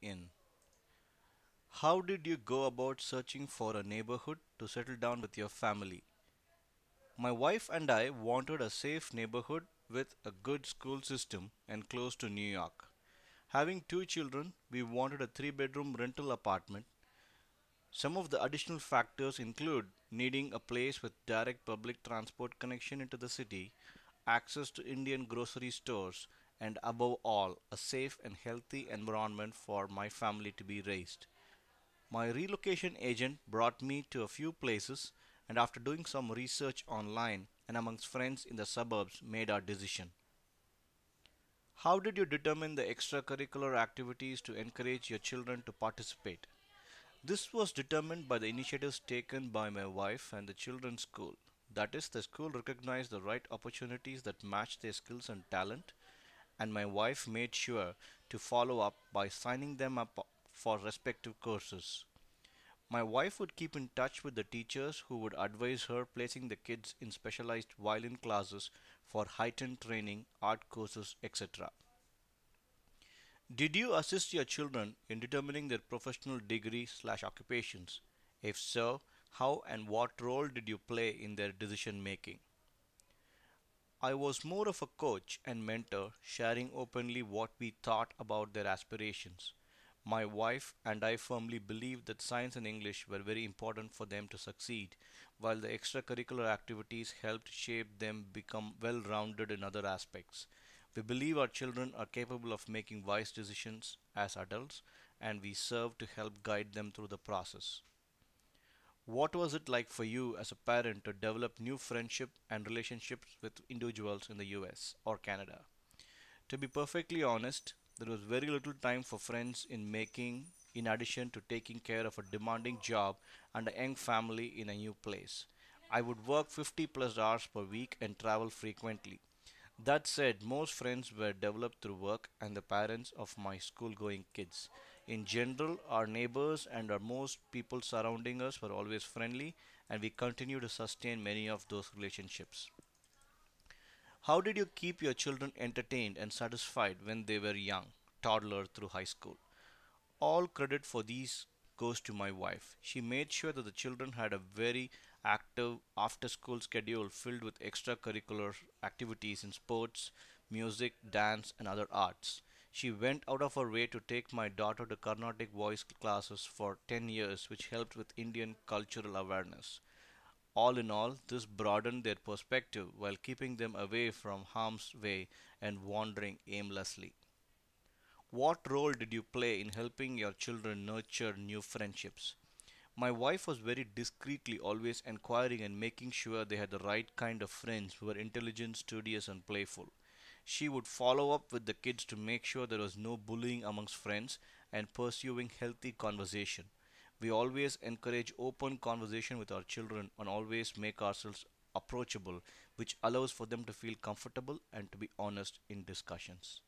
in. How did you go about searching for a neighborhood to settle down with your family? My wife and I wanted a safe neighborhood with a good school system and close to New York. Having two children, we wanted a three-bedroom rental apartment. Some of the additional factors include needing a place with direct public transport connection into the city, access to Indian grocery stores, and above all, a safe and healthy environment for my family to be raised. My relocation agent brought me to a few places, and after doing some research online and amongst friends in the suburbs, made our decision. How did you determine the extracurricular activities to encourage your children to participate? This was determined by the initiatives taken by my wife and the children's school. That is, the school recognized the right opportunities that matched their skills and talent, and my wife made sure to follow up by signing them up for respective courses. My wife would keep in touch with the teachers who would advise her placing the kids in specialized violin classes for heightened training, art courses, etc. Did you assist your children in determining their professional degree/occupations? If so, how and what role did you play in their decision making? I was more of a coach and mentor, sharing openly what we thought about their aspirations. My wife and I firmly believed that science and English were very important for them to succeed, while the extracurricular activities helped shape them become well rounded in other aspects. We believe our children are capable of making wise decisions as adults, and we serve to help guide them through the process. What was it like for you as a parent to develop new friendship and relationships with individuals in the US or Canada? To be perfectly honest, there was very little time for friends in addition to taking care of a demanding job and a young family in a new place. I would work 50 plus hours per week and travel frequently. That said, most friends were developed through work and the parents of my school going kids. In general, our neighbors and our most people surrounding us were always friendly, and we continue to sustain many of those relationships. How did you keep your children entertained and satisfied when they were young, toddler through high school? All credit for these goes to my wife. She made sure that the children had a very active after school schedule filled with extracurricular activities in sports, music, dance, and other arts. She went out of her way to take my daughter to Carnatic voice classes for 10 years, which helped with Indian cultural awareness. All in all, this broadened their perspective while keeping them away from harm's way and wandering aimlessly. What role did you play in helping your children nurture new friendships? My wife was very discreetly always inquiring and making sure they had the right kind of friends who were intelligent, studious, and playful. She would follow up with the kids to make sure there was no bullying amongst friends and pursuing healthy conversation. We always encourage open conversation with our children and always make ourselves approachable, which allows for them to feel comfortable and to be honest in discussions.